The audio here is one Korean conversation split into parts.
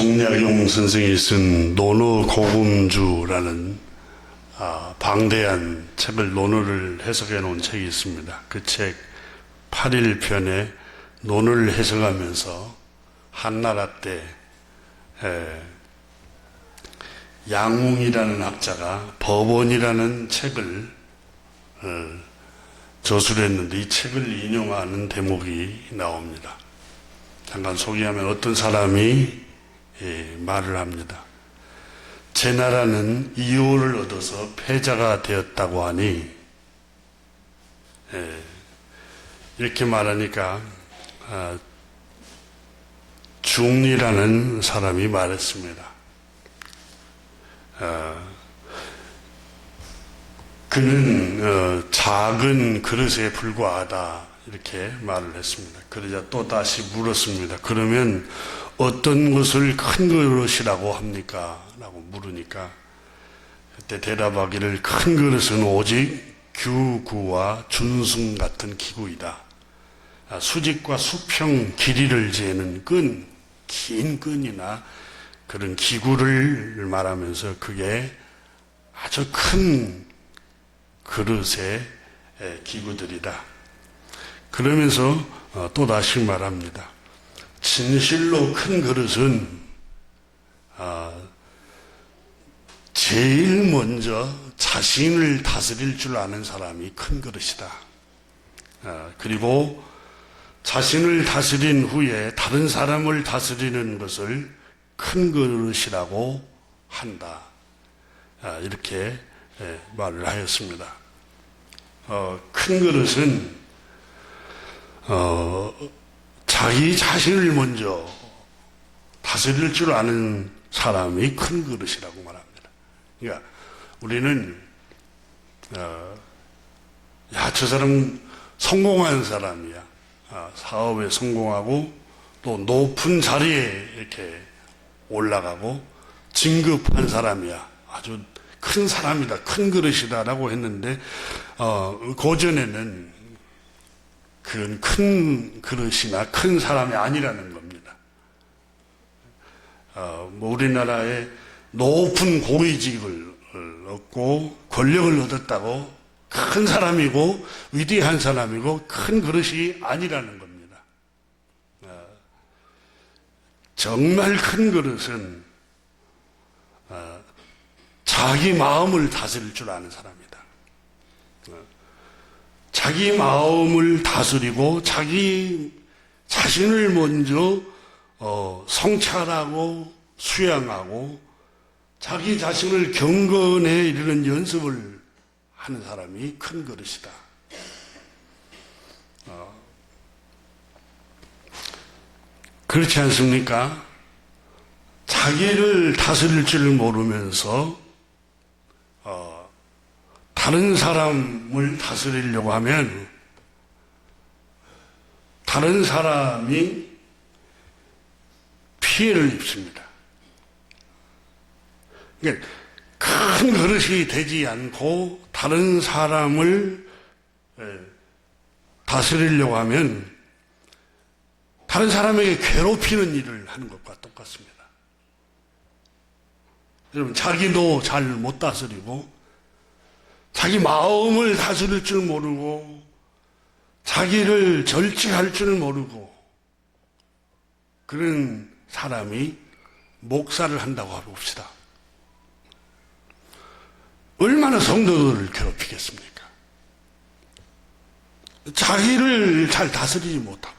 정약용 선생이 쓴 논어고금주라는 방대한 책을 논어를 해석해 놓은 책이 있습니다. 그 책 8일편에 논어를 해석하면서 한나라 때 양웅이라는 학자가 법원이라는 책을 저술했는데 이 책을 인용하는 대목이 나옵니다. 잠깐 소개하면 어떤 사람이 말을 합니다. 제 나라는 이효를 얻어서 패자가 되었다고 하니, 이렇게 말하니까 중리라는 사람이 말했습니다. 그는 작은 그릇에 불과하다, 이렇게 말을 했습니다. 그러자 또 다시 물었습니다. 그러면 어떤 것을 큰 그릇이라고 합니까? 라고 물으니까 그때 대답하기를 큰 그릇은 오직 규구와 준승 같은 기구이다. 수직과 수평 길이를 재는 끈, 긴 끈이나 그런 기구를 말하면서 그게 아주 큰 그릇의 기구들이다. 그러면서 또 다시 말합니다. 진실로 큰 그릇은 제일 먼저 자신을 다스릴 줄 아는 사람이 큰 그릇이다. 그리고 자신을 다스린 후에 다른 사람을 다스리는 것을 큰 그릇이라고 한다. 이렇게 말을 하였습니다. 큰 그릇은 자기 자신을 먼저 다스릴 줄 아는 사람이 큰 그릇이라고 말합니다. 그러니까 우리는 저 사람 성공한 사람이야. 사업에 성공하고 또 높은 자리에 이렇게 올라가고 진급한 사람이야. 아주 큰 사람이다. 큰 그릇이다라고 했는데 고전에는 그건 큰 그릇이나 큰 사람이 아니라는 겁니다. 우리나라에 높은 고위직을 얻고 권력을 얻었다고 큰 사람이고 위대한 사람이고 큰 그릇이 아니라는 겁니다. 정말 큰 그릇은 자기 마음을 다스릴 줄 아는 사람이다. 자기 마음을 다스리고 자기 자신을 먼저 성찰하고 수양하고 자기 자신을 경건에 이르는 연습을 하는 사람이 큰 그릇이다. 그렇지 않습니까? 자기를 다스릴 줄 모르면서 다른 사람을 다스리려고 하면 다른 사람이 피해를 입습니다. 그러니까 큰 그릇이 되지 않고 다른 사람을 다스리려고 하면 다른 사람에게 괴롭히는 일을 하는 것과 똑같습니다. 여러분, 자기도 잘 못 다스리고 자기 마음을 다스릴 줄 모르고 자기를 절제할 줄 모르고 그런 사람이 목사를 한다고 해봅시다. 얼마나 성도들을 괴롭히겠습니까? 자기를 잘 다스리지 못하고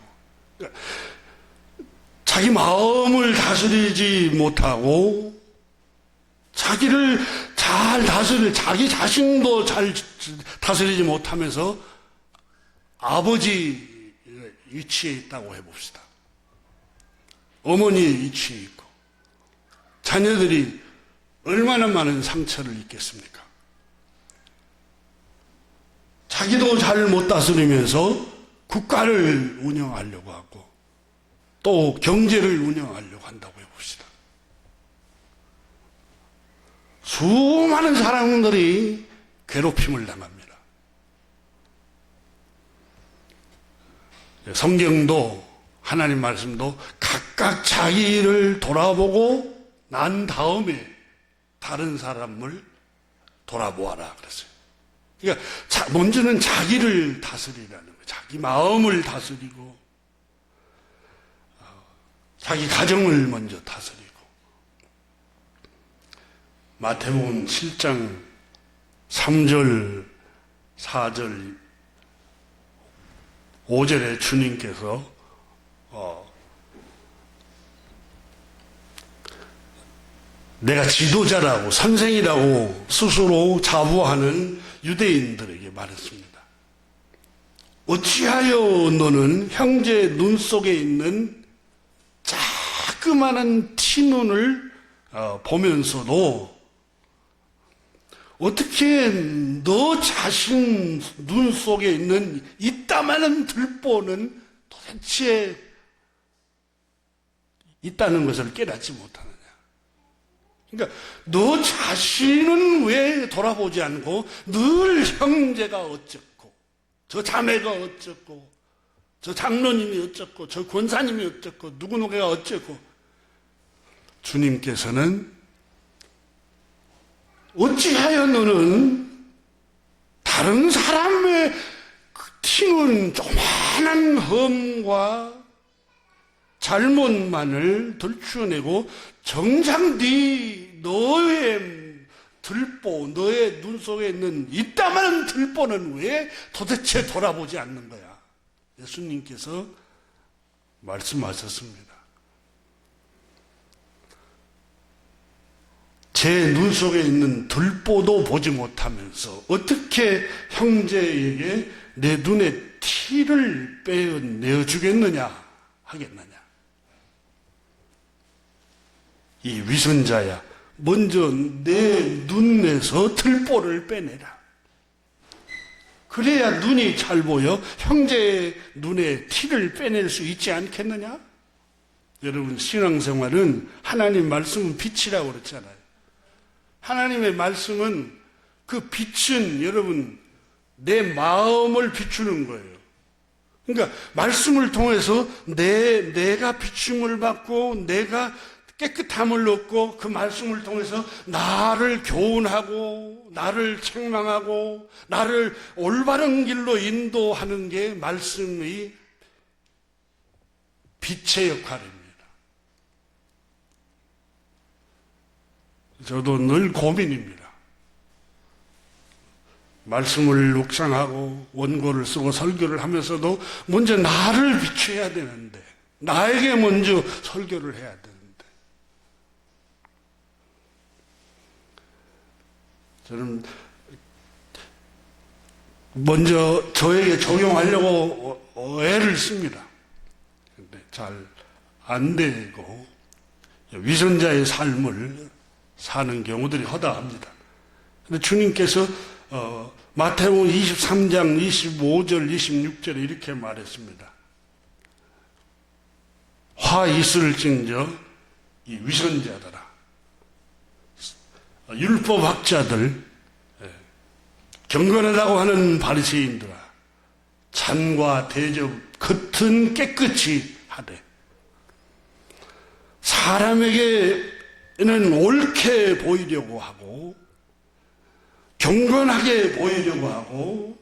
자기 마음을 다스리지 못하고 자기를 잘 다스릴 자기 자신도 잘 다스리지 못하면서 아버지 위치에 있다고 해봅시다. 어머니 위치에 있고 자녀들이 얼마나 많은 상처를 입겠습니까? 자기도 잘 못 다스리면서 국가를 운영하려고 하고 또 경제를 운영하려고 한다고 해봅시다. 수많은 사람들이 괴롭힘을 당합니다. 성경도 하나님 말씀도 각각 자기를 돌아보고 난 다음에 다른 사람을 돌아보아라 그랬어요. 그러니까 먼저는 자기를 다스리라는 거예요. 자기 마음을 다스리고 자기 가정을 먼저 다스리고. 마태복음 7장 3절 4절 5절에 주님께서 내가 지도자라고 선생이라고 스스로 자부하는 유대인들에게 말했습니다. 어찌하여 너는 형제 눈 속에 있는 자그마한 티눈을 보면서도 어떻게 너 자신 눈 속에 있는 이따만한 들보는 도대체 있다는 것을 깨닫지 못하느냐. 그러니까 너 자신은 왜 돌아보지 않고 늘 형제가 어쩌고 저 자매가 어쩌고 저 장로님이 어쩌고 저 권사님이 어쩌고 누구누구가 어쩌고. 주님께서는 어찌하여 너는 다른 사람의 그 튀는 조그마한 험과 잘못만을 들추어내고 정작 너의 들보, 너의 눈 속에 있는 이따만한 들보는 왜 도대체 돌아보지 않는 거야? 예수님께서 말씀하셨습니다. 제 눈 속에 있는 들보도 보지 못하면서 어떻게 형제에게 내 눈에 티를 빼내어 주겠느냐 하겠느냐. 이 위선자야, 먼저 내 눈에서 들보를 빼내라. 그래야 눈이 잘 보여 형제의 눈에 티를 빼낼 수 있지 않겠느냐? 여러분, 신앙생활은 하나님 말씀은 빛이라고 그랬잖아요. 하나님의 말씀은 그 빛은 여러분 내 마음을 비추는 거예요. 그러니까 말씀을 통해서 내가 비춤을 받고 내가 깨끗함을 얻고 그 말씀을 통해서 나를 교훈하고 나를 책망하고 나를 올바른 길로 인도하는 게 말씀의 빛의 역할입니다. 저도 늘 고민입니다. 말씀을 묵상하고 원고를 쓰고 설교를 하면서도 먼저 나를 비춰야 되는데, 나에게 먼저 설교를 해야 되는데, 저는 먼저 저에게 적용하려고 애를 씁니다. 근데 잘 안 되고 위선자의 삶을 사는 경우들이 허다합니다. 근데 주님께서 마태복음 23장 25절 26절에 이렇게 말했습니다. 화 있을진저 이 위선자들아, 율법학자들, 경건하다고 하는 바리새인들아, 잔과 대접 겉은 깨끗이 하되 사람에게는 옳게 보이려고 하고 경건하게 보이려고 하고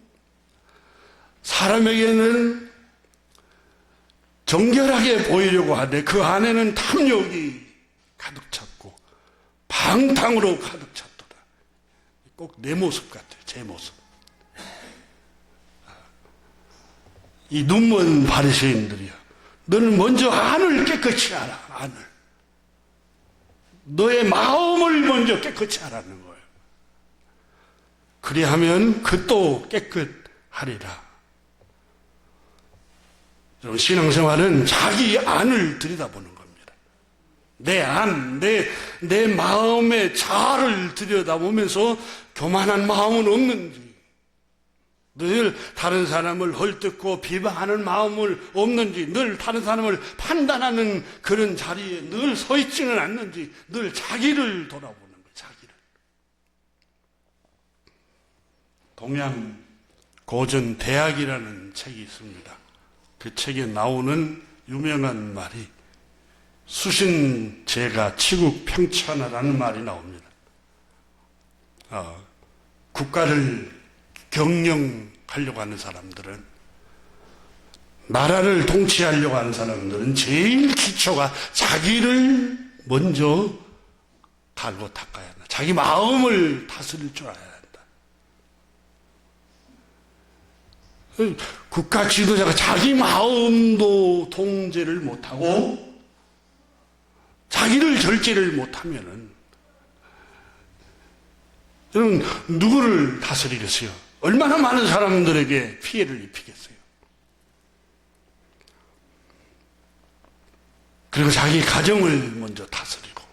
사람에게는 정결하게 보이려고 하되 그 안에는 탐욕이 가득 찼고 방탕으로 가득 찼도다. 꼭 내 모습 같아요. 제 모습. 이 눈먼 바리새인들이야. 너는 먼저 안을 깨끗이 하라. 안을. 너의 마음을 먼저 깨끗이 하라는 거예요. 그리하면 그도 깨끗하리라. 신앙생활은 자기 안을 들여다보는 겁니다. 내 안, 내 마음의 자아를 들여다보면서 교만한 마음은 없는지, 늘 다른 사람을 헐뜯고 비방하는 마음을 없는지, 늘 다른 사람을 판단하는 그런 자리에 늘 서 있지는 않는지, 늘 자기를 돌아보는 거예요. 자기를. 동양 고전 대학이라는 책이 있습니다. 그 책에 나오는 유명한 말이 수신 제가 치국 평천하라는 말이 나옵니다. 국가를 경영하려고 하는 사람들은, 나라를 통치하려고 하는 사람들은 제일 기초가 자기를 먼저 갈고 닦아야 한다. 자기 마음을 다스릴 줄 알아야 한다. 국가 지도자가 자기 마음도 통제를 못하고 자기를 절제를 못하면은 여러분 누구를 다스리겠어요? 얼마나 많은 사람들에게 피해를 입히겠어요? 그리고 자기 가정을 먼저 다스리고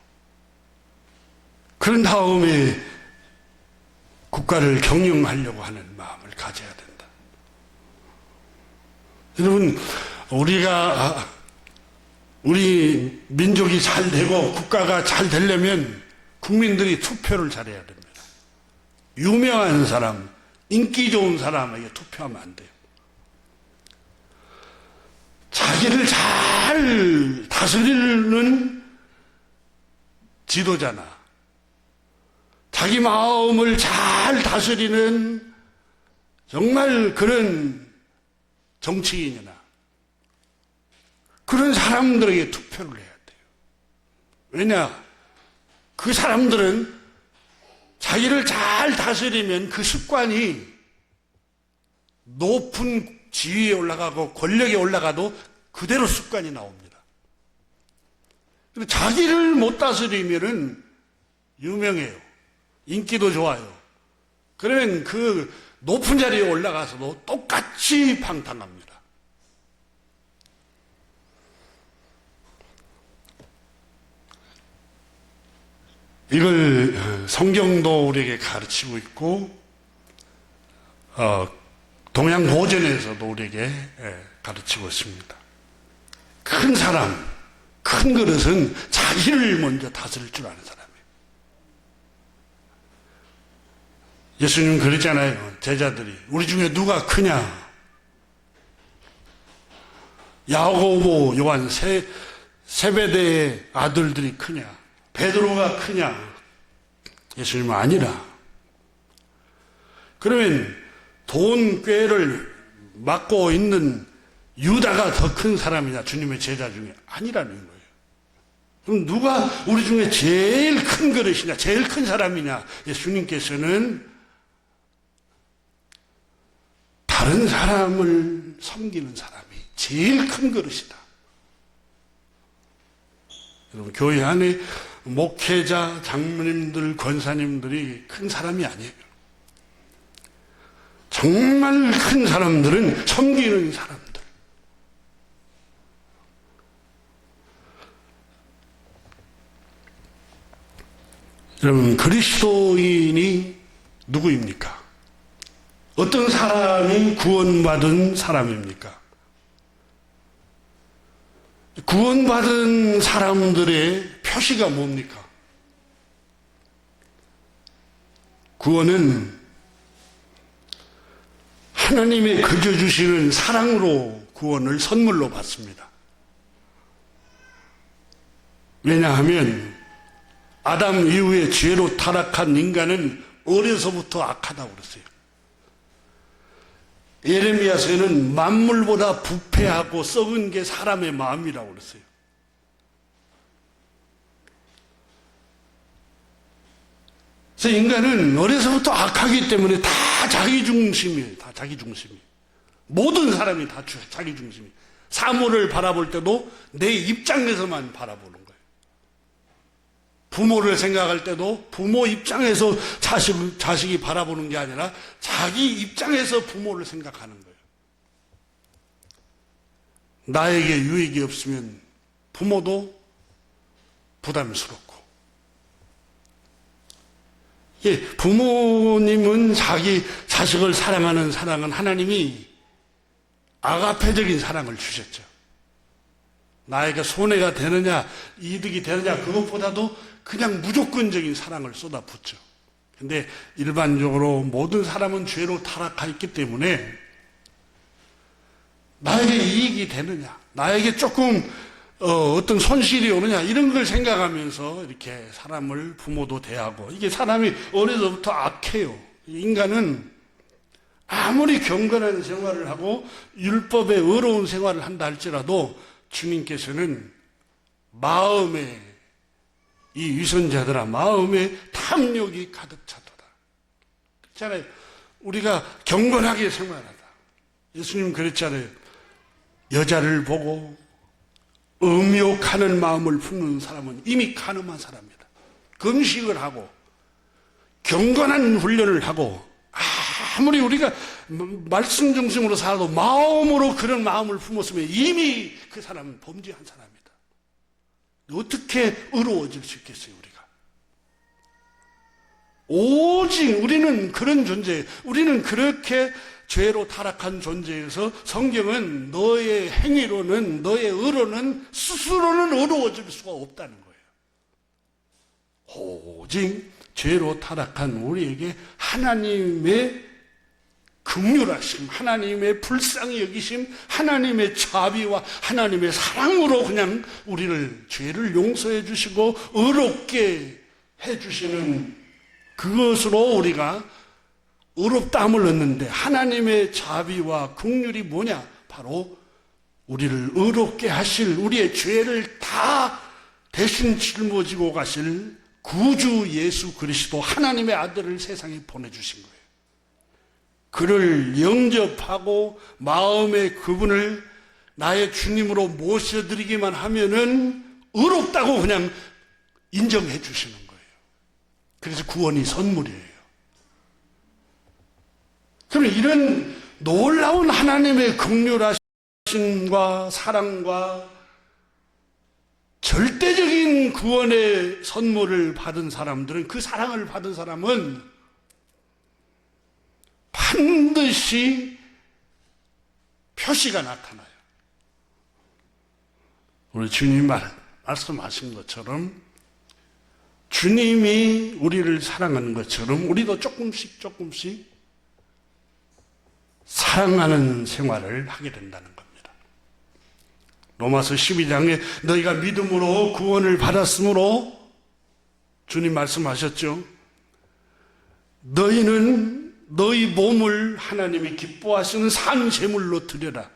그런 다음에 국가를 경영하려고 하는 마음을 가져야 된다. 여러분 우리 민족이 잘 되고 국가가 잘 되려면 국민들이 투표를 잘해야 됩니다. 유명한 사람, 인기 좋은 사람에게 투표하면 안 돼요. 자기를 잘 다스리는 지도자나 자기 마음을 잘 다스리는 정말 그런 정치인이나 그런 사람들에게 투표를 해야 돼요. 왜냐? 그 사람들은 자기를 잘 다스리면 그 습관이 높은 지위에 올라가고 권력에 올라가도 그대로 습관이 나옵니다. 그리고 자기를 못 다스리면은 유명해요. 인기도 좋아요. 그러면 그 높은 자리에 올라가서도 똑같이 방탕합니다. 이걸 성경도 우리에게 가르치고 있고 동양보전에서도 우리에게 가르치고 있습니다. 큰 사람, 큰 그릇은 자기를 먼저 다스릴 줄 아는 사람이에요. 예수님은 그랬잖아요. 제자들이 우리 중에 누가 크냐? 야고보, 요한 세베대의 아들들이 크냐? 베드로가 크냐? 예수님은 아니라. 그러면 돈 꾀를 맡고 있는 유다가 더 큰 사람이냐? 주님의 제자 중에 아니라는 거예요. 그럼 누가 우리 중에 제일 큰 그릇이냐? 제일 큰 사람이냐? 예수님께서는 다른 사람을 섬기는 사람이 제일 큰 그릇이다. 여러분 교회 안에 목회자, 장로님들, 권사님들이 큰 사람이 아니에요. 정말 큰 사람들은 섬기는 사람들. 여러분 그리스도인이 누구입니까? 어떤 사람이 구원받은 사람입니까? 구원받은 사람들의 표시가 뭡니까? 구원은 하나님의 거저 주시는 사랑으로 구원을 선물로 받습니다. 왜냐하면 아담 이후에 죄로 타락한 인간은 어려서부터 악하다고 그랬어요. 예레미야서에는 만물보다 부패하고 썩은 게 사람의 마음이라고 그랬어요. 그래서 인간은 어려서부터 악하기 때문에 다 자기 중심이에요. 다 자기 중심이에요. 모든 사람이 다 자기 중심이에요. 사물을 바라볼 때도 내 입장에서만 바라보는 거예요. 부모를 생각할 때도 부모 입장에서 자식이 바라보는 게 아니라 자기 입장에서 부모를 생각하는 거예요. 나에게 유익이 없으면 부모도 부담스럽고. 예, 부모님은 자기 자식을 사랑하는 사랑은 하나님이 아가페적인 사랑을 주셨죠. 나에게 손해가 되느냐 이득이 되느냐 그것보다도 그냥 무조건적인 사랑을 쏟아붓죠. 근데 일반적으로 모든 사람은 죄로 타락하였기 때문에 나에게 이익이 되느냐, 나에게 조금 어떤 손실이 오느냐, 이런 걸 생각하면서 이렇게 사람을, 부모도 대하고, 이게 사람이 어려서부터 악해요. 인간은 아무리 경건한 생활을 하고 율법에 어려운 생활을 한다 할지라도 주님께서는 마음에, 이 위선자들아 마음에 탐욕이 가득 차도다 그렇잖아요. 우리가 경건하게 생활하다, 예수님 그랬잖아요. 여자를 보고 음욕하는 마음을 품는 사람은 이미 가늠한 사람이다. 금식을 하고 경건한 훈련을 하고 아무리 우리가 말씀 중심으로 살아도 마음으로 그런 마음을 품었으면 이미 그 사람은 범죄한 사람이다. 어떻게 의로워질 수 있겠어요, 우리가? 오직 우리는 그런 존재, 우리는 그렇게 죄로 타락한 존재에서 성경은 너의 행위로는, 너의 의로는 스스로는 의로워질 수가 없다는 거예요. 오직 죄로 타락한 우리에게 하나님의 긍휼하심, 하나님의 불쌍히 여기심, 하나님의 자비와 하나님의 사랑으로 그냥 우리를, 죄를 용서해 주시고 의롭게 해 주시는 그것으로 우리가 의롭다함을 얻는데, 하나님의 자비와 긍휼이 뭐냐? 바로 우리를 의롭게 하실, 우리의 죄를 다 대신 짊어지고 가실 구주 예수 그리스도, 하나님의 아들을 세상에 보내주신 거예요. 그를 영접하고 마음에 그분을 나의 주님으로 모셔드리기만 하면은 의롭다고 그냥 인정해 주시는 거예요. 그래서 구원이 선물이에요. 그럼 이런 놀라운 하나님의 긍휼하심과 사랑과 절대적인 구원의 선물을 받은 사람들은, 그 사랑을 받은 사람은 반드시 표시가 나타나요. 우리 주님 말씀하신 것처럼, 주님이 우리를 사랑하는 것처럼 우리도 조금씩 사랑하는 생활을 하게 된다는 겁니다. 로마서 12장에 너희가 믿음으로 구원을 받았으므로 주님 말씀하셨죠. 너희는 너희 몸을 하나님이 기뻐하시는 산 제물로 드려라.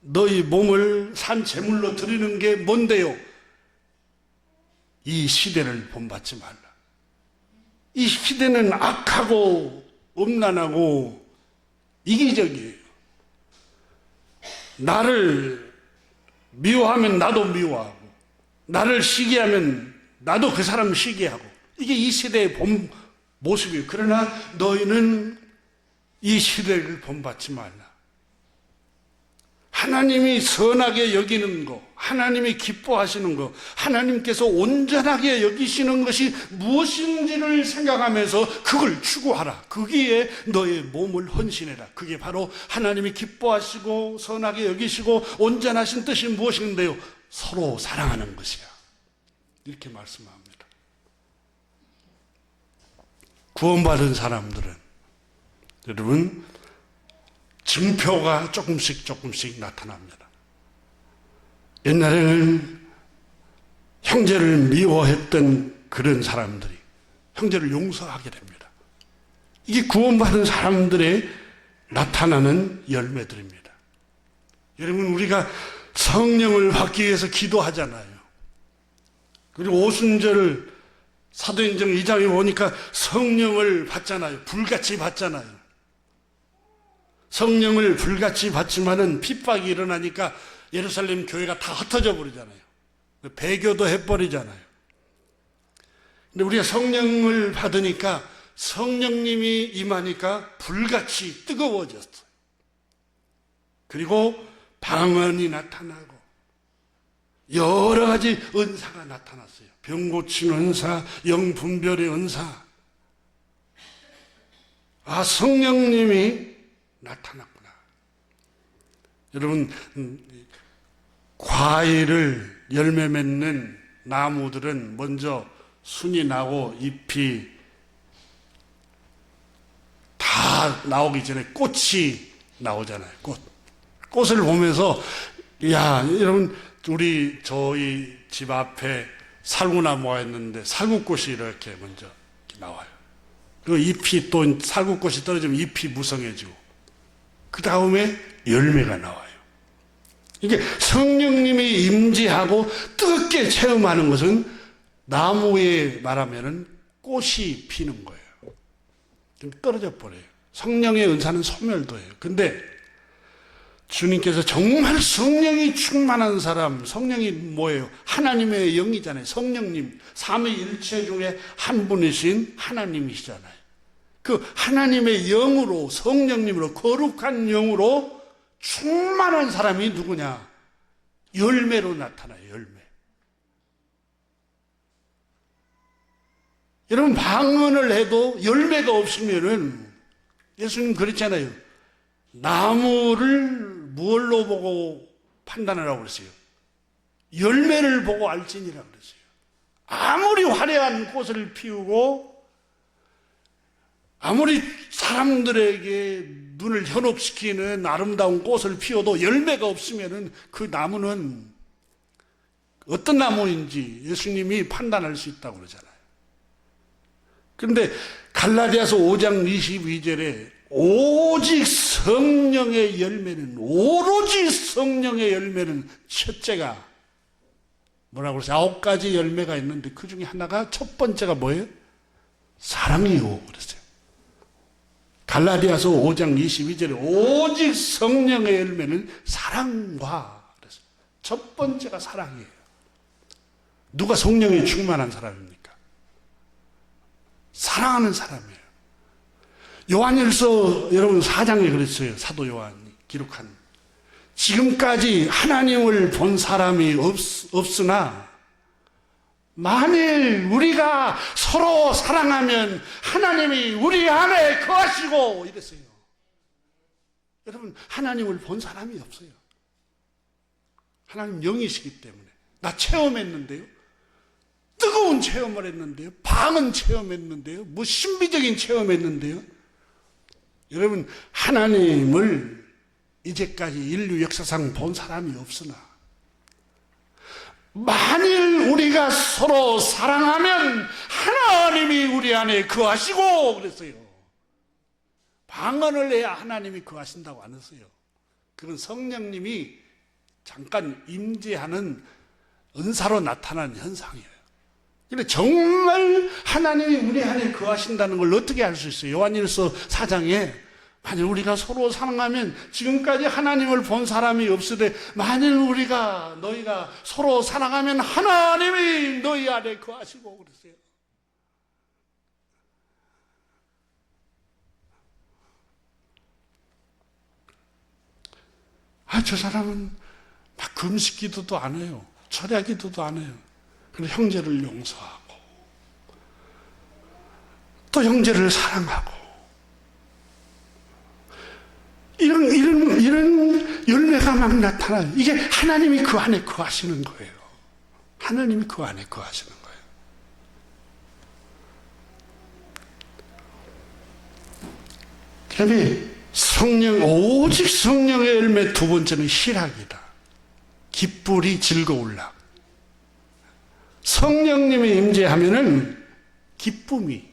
너희 몸을 산 제물로 드리는 게 뭔데요? 이 시대를 본받지 말라. 이 시대는 악하고 음란하고 이기적이에요. 나를 미워하면 나도 미워하고, 나를 시기하면 나도 그 사람 시기하고, 이게 이 시대의 본 모습이에요. 그러나 너희는 이 시대를 본받지 말라. 하나님이 선하게 여기는 거, 하나님이 기뻐하시는 거, 하나님께서 온전하게 여기시는 것이 무엇인지를 생각하면서 그걸 추구하라. 거기에 너의 몸을 헌신해라. 그게 바로 하나님이 기뻐하시고 선하게 여기시고 온전하신 뜻이 무엇인데요? 서로 사랑하는 것이야. 이렇게 말씀합니다. 구원받은 사람들은, 여러분, 증표가 조금씩 나타납니다. 옛날에는 형제를 미워했던 그런 사람들이 형제를 용서하게 됩니다. 이게 구원받은 사람들의 나타나는 열매들입니다. 여러분, 우리가 성령을 받기 위해서 기도하잖아요. 그리고 오순절 사도행전 2장에 보니까 성령을 받잖아요. 불같이 받잖아요. 성령을 불같이 받지만은 핍박이 일어나니까 예루살렘 교회가 다 흩어져 버리잖아요. 배교도 해버리잖아요. 근데 우리가 성령을 받으니까, 성령님이 임하니까 불같이 뜨거워졌어요. 그리고 방언이 나타나고 여러 가지 은사가 나타났어요. 병 고치는 은사, 영 분별의 은사. 아, 성령님이 나타났구나. 여러분, 과일을 열매 맺는 나무들은 먼저 순이 나고 잎이 다 나오기 전에 꽃이 나오잖아요. 꽃. 꽃을 보면서, 야, 여러분, 우리 저희 집 앞에 살구나무가 있는데 살구꽃이 이렇게 먼저 나와요. 그 잎이 또 살구꽃이 떨어지면 잎이 무성해지고 그 다음에 열매가 나와요. 이게 성령님이 임재하고 뜨겁게 체험하는 것은 나무에 말하면은 꽃이 피는 거예요. 좀 떨어져 버려요. 성령의 은사는 소멸도예요. 근데 주님께서 정말 성령이 충만한 사람, 성령이 뭐예요? 하나님의 영이잖아요. 성령님, 삼위일체 중에 한 분이신 하나님이시잖아요. 그 하나님의 영으로, 성령님으로, 거룩한 영으로 충만한 사람이 누구냐? 열매로 나타나요. 열매. 여러분, 방언을 해도 열매가 없으면은 예수님 그랬잖아요. 나무를 무엇로 보고 판단하라고 그랬어요? 열매를 보고 알지니라고 그랬어요. 아무리 화려한 꽃을 피우고 아무리 사람들에게 눈을 현혹시키는 아름다운 꽃을 피워도 열매가 없으면 그 나무는 어떤 나무인지 예수님이 판단할 수 있다고 그러잖아요. 그런데 갈라디아서 5장 22절에 오직 성령의 열매는, 오로지 성령의 열매는 첫째가 뭐라고 그랬어요? 9가지 열매가 있는데 그 중에 하나가 첫 번째가 뭐예요? 사랑이요 그랬어요. 갈라디아서 5장 22절에 오직 성령의 열매는 사랑과 그랬어요. 첫 번째가 사랑이에요. 누가 성령에 충만한 사람입니까? 사랑하는 사람이에요. 요한일서 여러분 4장에 그랬어요. 사도 요한이 기록한, 지금까지 하나님을 본 사람이 없으나 만일 우리가 서로 사랑하면 하나님이 우리 안에 거하시고 이랬어요. 여러분, 하나님을 본 사람이 없어요. 하나님 영이시기 때문에. 나 체험했는데요, 뜨거운 체험을 했는데요, 방언 체험했는데요, 뭐 신비적인 체험했는데요. 여러분, 하나님을 이제까지 인류 역사상 본 사람이 없으나 만일 우리가 서로 사랑하면 하나님이 우리 안에 거하시고 그랬어요. 방언을 해야 하나님이 거하신다고 안 했어요. 그건 성령님이 잠깐 임재하는 은사로 나타나는 현상이에요. 근데 정말 하나님이 우리 안에 거하신다는 걸 어떻게 알 수 있어요? 요한일서 4장에 만일 우리가 서로 사랑하면, 지금까지 하나님을 본 사람이 없으되 만일 너희가 서로 사랑하면 하나님이 너희 안에 거하시고 그랬어요. 저 사람은 막 금식 기도도 안 해요. 철야 기도도 안 해요. 그리고 형제를 용서하고 또 형제를 사랑하고 이런 열매가 막 나타나요. 이게 하나님이 그 안에 거하시는 거예요. 하나님이 그 안에 거하시는 거예요. 그다음에 오직 성령의 열매 두 번째는 희락이다. 기쁘리 즐거울라. 성령님이 임재하면은 기쁨이,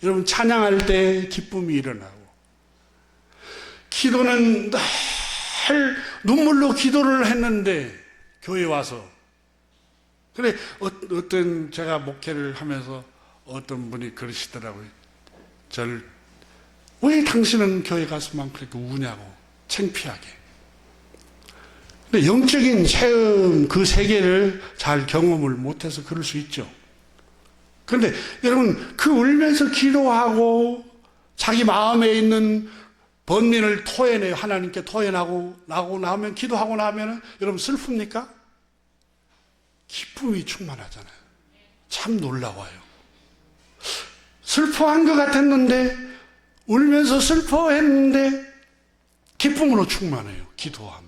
여러분 찬양할 때 기쁨이 일어나고, 기도는 늘 눈물로 기도를 했는데 교회 와서, 그래 어떤 제가 목회를 하면서 어떤 분이 그러시더라고요. 왜 당신은 교회 가서만 그렇게 우냐고, 창피하게. 근데 영적인 체험 그 세계를 잘 경험을 못해서 그럴 수 있죠. 그런데 여러분, 그 울면서 기도하고 자기 마음에 있는 번민을 토해내요. 하나님께 토해나고 나면, 기도하고 나면 여러분 슬픕니까? 기쁨이 충만하잖아요. 참 놀라워요. 슬퍼한 것 같았는데, 울면서 슬퍼했는데 기쁨으로 충만해요. 기도하면.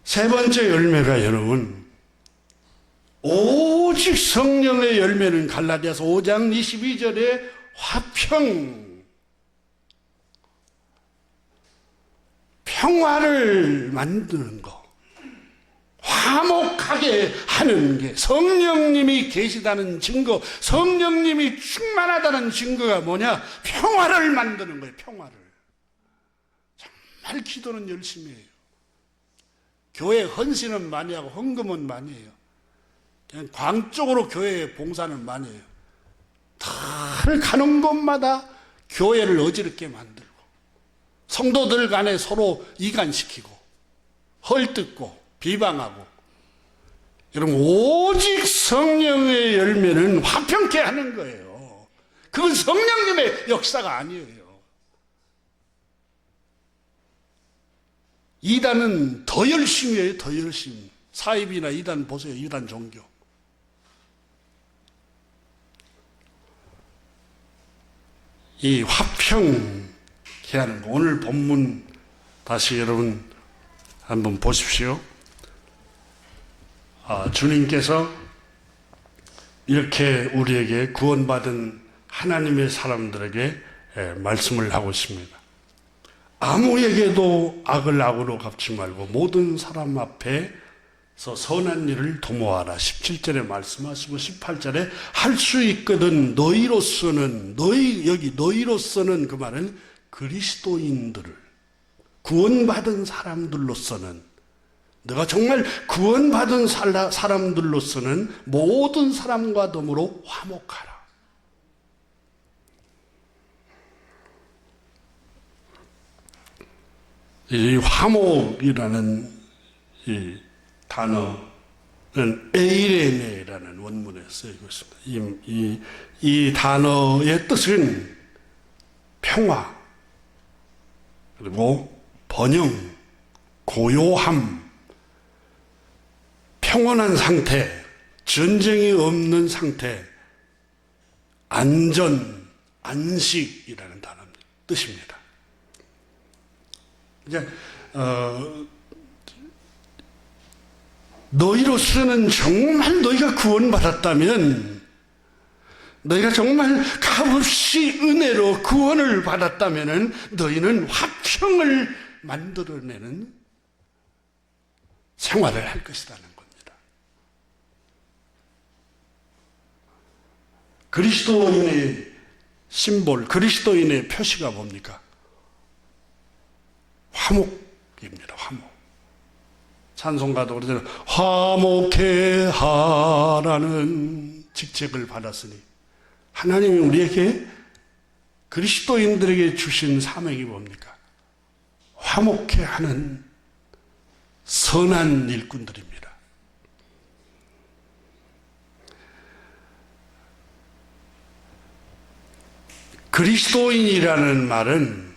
세 번째 열매가 여러분, 오직 성령의 열매는 갈라디아서 5장 22절에 화평. 평화를 만드는 거, 화목하게 하는 게 성령님이 계시다는 증거, 성령님이 충만하다는 증거가 뭐냐? 평화를 만드는 거예요. 평화를. 정말 기도는 열심히 해요. 교회 헌신은 많이 하고 헌금은 많이 해요. 그냥 광적으로 교회 봉사는 많이 해요. 늘 가는 곳마다 교회를 어지럽게 만들고 성도들 간에 서로 이간시키고 헐뜯고 비방하고, 여러분, 오직 성령의 열매는 화평케 하는 거예요. 그건 성령님의 역사가 아니에요. 이단은 더 열심히 해요. 더 열심히. 사입이나 이단 보세요. 이단 종교. 이 화평케 하는 거, 오늘 본문 다시 여러분 한번 보십시오. 주님께서 이렇게 우리에게 구원받은 하나님의 사람들에게 말씀을 하고 있습니다. 아무에게도 악을 악으로 갚지 말고 모든 사람 앞에서 선한 일을 도모하라. 17절에 말씀하시고 18절에 할 수 있거든 너희로서는, 여기 너희로서는 그 말은 그리스도인들을, 구원받은 사람들로서는, 내가 정말 구원받은 사람들로서는 모든 사람과 더불어 화목하라. 이 화목이라는 이 단어는 에이레네라는 원문에 쓰이고 있습니다. 이 단어의 뜻은 평화, 그리고 번영, 고요함, 평온한 상태, 전쟁이 없는 상태, 안전, 안식이라는 단어입니다. 뜻입니다. 이제 너희로서는 정말 너희가 구원받았다면, 너희가 정말 값없이 은혜로 구원을 받았다면 너희는 화평을 만들어내는 생활을 할 것이라는 겁니다. 그리스도인의 심볼, 그리스도인의 표시가 뭡니까? 화목입니다. 화목. 찬송가도 그러잖아요. 화목해 하라는 직책을 받았으니, 하나님이 우리에게, 그리스도인들에게 주신 사명이 뭡니까? 화목해 하는 선한 일꾼들입니다. 그리스도인이라는 말은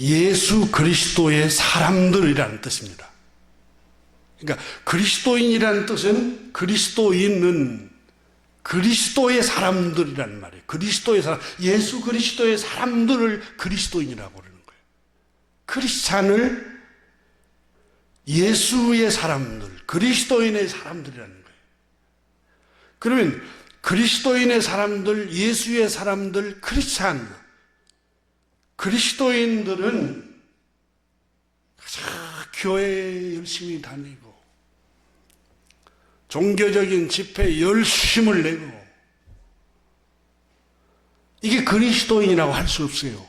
예수 그리스도의 사람들이라는 뜻입니다. 그러니까 그리스도인이라는 뜻은, 그리스도인은 그리스도의 사람들이라는 말이에요. 그리스도의 사람, 예수 그리스도의 사람들을 그리스도인이라고 그러는 거예요. 크리스찬을 예수의 사람들, 그리스도인의 사람들이라는 거예요. 그러면 그리스도인의 사람들, 예수의 사람들, 크리스찬, 그리스도인들은 교회에 열심히 다니고 종교적인 집회에 열심을 내고, 이게 그리스도인이라고 할 수 없어요.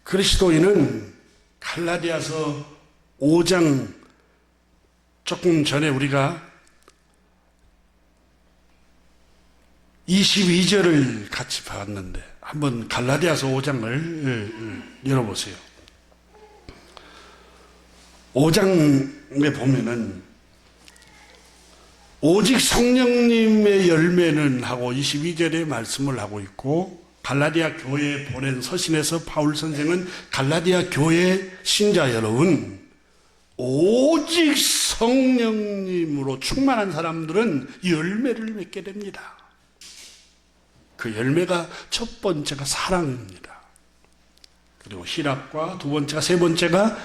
그리스도인은 갈라디아서 5장 조금 전에 우리가 22절을 같이 봤는데, 한번 갈라디아서 5장을 열어보세요. 5장에 보면은 오직 성령님의 열매는 하고 22절에 말씀을 하고 있고, 갈라디아 교회에 보낸 서신에서 바울 선생은 갈라디아 교회 신자 여러분, 오직 성령님으로 충만한 사람들은 열매를 맺게 됩니다. 그 열매가 첫 번째가 사랑입니다. 그리고 희락과 두 번째가, 세 번째가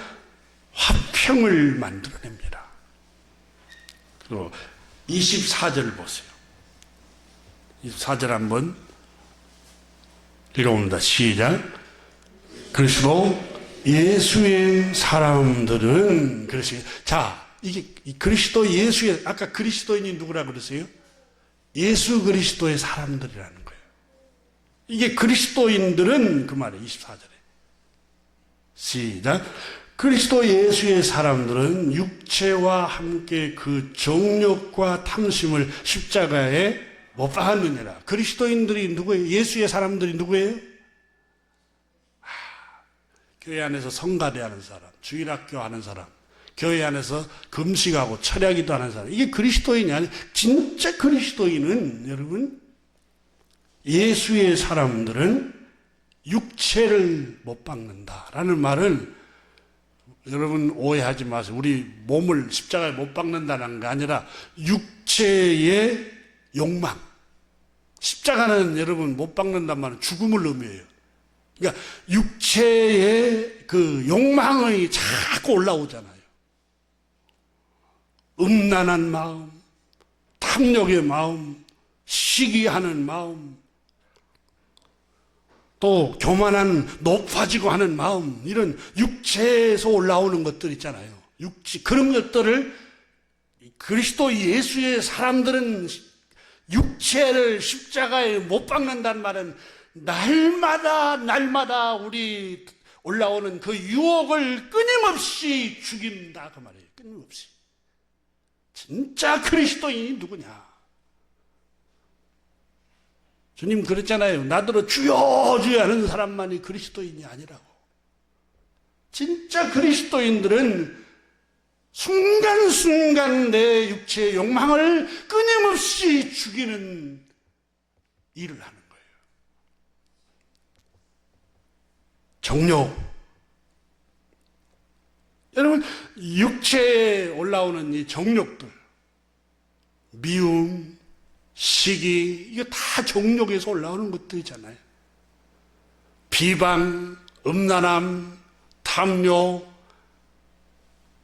화평을 만들어냅니다. 그리고 24절 보세요. 24절 한번 읽어봅니다. 시작. 그리스도 예수의 사람들은 자, 이게 그리스도 예수의, 아까 그리스도인이 누구라 그랬어요? 예수 그리스도의 사람들이라는 거예요. 이게 그리스도인들은 그 말이에요. 24절에 시작. 그리스도 예수의 사람들은 육체와 함께 그 정욕과 탐심을 십자가에 못 박았느니라. 그리스도인들이 누구예요? 예수의 사람들이 누구예요? 교회 안에서 성가대하는 사람, 주일학교 하는 사람, 교회 안에서 금식하고 철야기도 하는 사람, 이게 그리스도인이 아니에요. 진짜 그리스도인은 여러분, 예수의 사람들은 육체를 못 박는다라는 말을 여러분 오해하지 마세요. 우리 몸을 십자가에 못 박는다는 게 아니라 육체의 욕망. 십자가는 여러분 못 박는단 말은 죽음을 의미해요. 그러니까 육체의 그 욕망이 자꾸 올라오잖아요. 음란한 마음, 탐욕의 마음, 시기하는 마음, 또 교만한 높아지고 하는 마음, 이런 육체에서 올라오는 것들 있잖아요. 그런 것들을 그리스도 예수의 사람들은 육체를 십자가에 못 박는다는 말은 날마다 우리 올라오는 그 유혹을 끊임없이 죽인다 그 말이에요. 끊임없이. 진짜 그리스도인이 누구냐? 주님 그랬잖아요. 나더러 주여 주여 하는 사람만이 그리스도인이 아니라고. 진짜 그리스도인들은 순간순간 내 육체의 욕망을 끊임없이 죽이는 일을 하는 거예요. 정욕. 여러분, 육체에 올라오는 이 정욕들, 미움, 시기, 이거 다 정욕에서 올라오는 것들이잖아요. 비방, 음란함, 탐욕,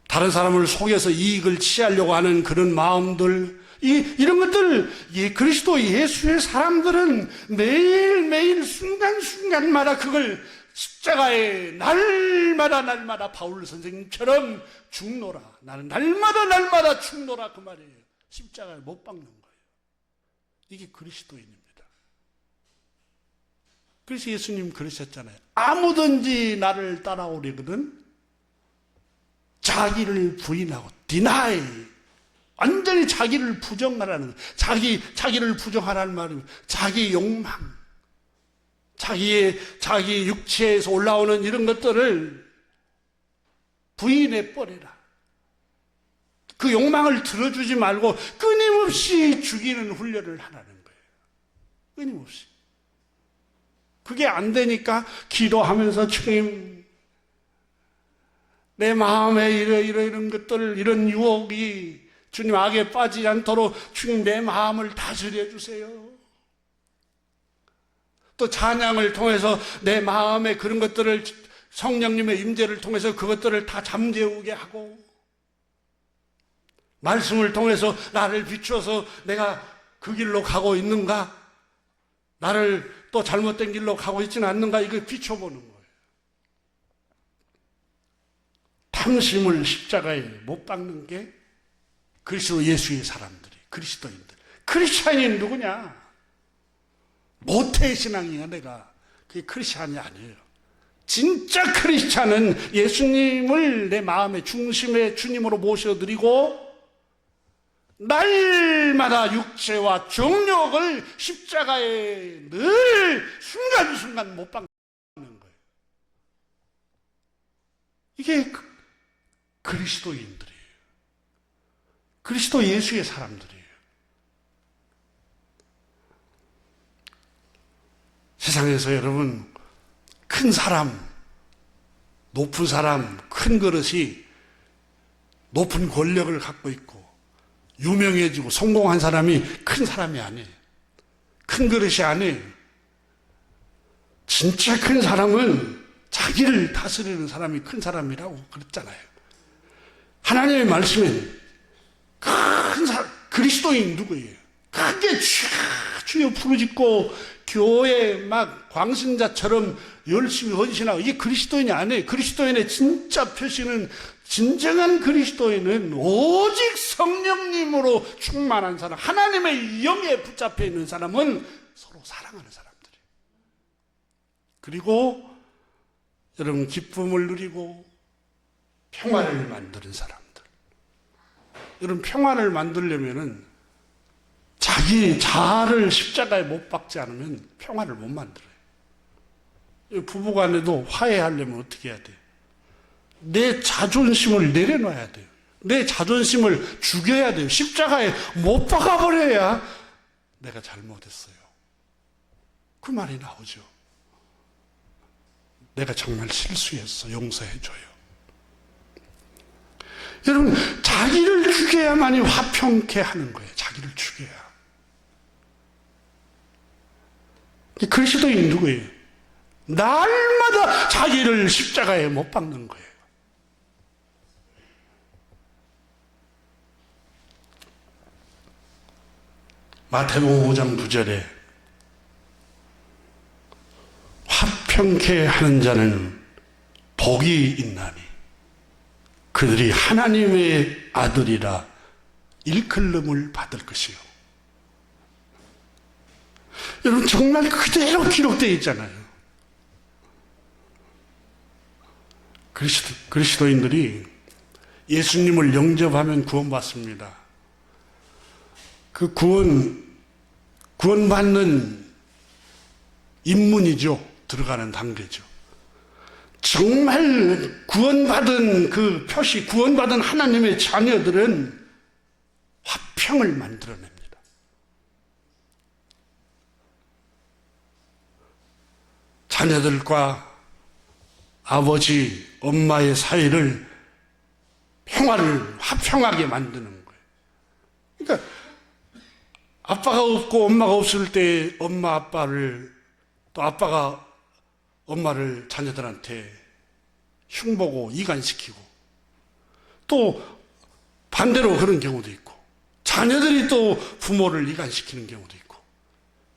다른 사람을 속여서 이익을 취하려고 하는 그런 마음들, 이런 것들, 그리스도 예수의 사람들은 매일매일 순간순간마다 그걸 십자가에 날마다 바울 선생님처럼 죽노라. 나는 날마다 죽노라. 그 말이에요. 십자가에 못 박는 거예요. 이게 그리스도인입니다. 그래서 예수님 그러셨잖아요. 아무든지 나를 따라오려거든 자기를 부인하고 deny, 완전히 자기를 부정하라는, 자기를 부정하라는 말은 자기 욕망, 자기 육체에서 올라오는 이런 것들을 부인해 버려라. 그 욕망을 들어주지 말고 끊임없이 죽이는 훈련을 하라는 거예요. 끊임없이. 그게 안 되니까 기도하면서 주님, 내 마음에 이런 것들, 이런 유혹이 주님 악에 빠지지 않도록 주님 내 마음을 다스려 주세요. 또 찬양을 통해서 내 마음에 그런 것들을 성령님의 임재를 통해서 그것들을 다 잠재우게 하고, 말씀을 통해서 나를 비추어서 내가 그 길로 가고 있는가, 나를 또 잘못된 길로 가고 있지는 않는가, 이걸 비춰보는 거예요. 탐심을 십자가에 못 박는 게 그리스도 예수의 사람들이, 그리스도인들. 크리스찬이 누구냐? 모태신앙이야 내가. 그게 크리스찬이 아니에요. 진짜 크리스찬은 예수님을 내 마음의 중심에 주님으로 모셔드리고 날마다 육체와 정욕을 십자가에 늘 순간순간 못 박는 거예요. 이게 그리스도인들이에요. 그리스도 예수의 사람들이에요. 세상에서 여러분, 큰 사람, 높은 사람, 큰 그릇이 높은 권력을 갖고 있고 유명해지고 성공한 사람이 큰 사람이 아니에요. 큰 그릇이 아니에요. 진짜 큰 사람은 자기를 다스리는 사람이 큰 사람이라고 그랬잖아요. 하나님의 말씀엔 큰 사람, 그리스도인 누구예요? 크게 주여 부르짖고 교회 막 광신자처럼 열심히 헌신하고, 이게 그리스도인이 아니에요. 그리스도인의 진짜 표시는, 진정한 그리스도인은 오직 성령님으로 충만한 사람, 하나님의 영에 붙잡혀 있는 사람은 서로 사랑하는 사람들이에요. 그리고 여러분, 기쁨을 누리고 평화를 만드는 사람들. 여러분, 평화를 만들려면은 자기 자아를 십자가에 못 박지 않으면 평화를 못 만들어요. 부부간에도 화해하려면 어떻게 해야 돼요? 내 자존심을 내려놔야 돼요. 내 자존심을 죽여야 돼요. 십자가에 못 박아버려야 내가 잘못했어요, 그 말이 나오죠. 내가 정말 실수했어, 용서해줘요. 여러분, 자기를 죽여야만이 화평케 하는 거예요. 자기를 죽여야. 그리스도인 누구예요? 날마다 자기를 십자가에 못 박는 거예요. 마태복음 5장 9절에 화평케 하는 자는 복이 있나니 그들이 하나님의 아들이라 일컬음을 받을 것이요. 여러분, 정말 그대로 기록되어 있잖아요. 그리스도인들이 예수님을 영접하면 구원받습니다. 그 구원받는 입문이죠. 들어가는 단계죠. 정말 구원받은 그 표시, 구원받은 하나님의 자녀들은 화평을 만들어냅니다. 자녀들과 아버지, 엄마의 사이를 평화를, 화평하게 만드는 거예요. 그러니까 아빠가 없고 엄마가 없을 때 엄마 아빠를, 또 아빠가 엄마를 자녀들한테 흉보고 이간시키고, 또 반대로 그런 경우도 있고, 자녀들이 또 부모를 이간시키는 경우도 있고.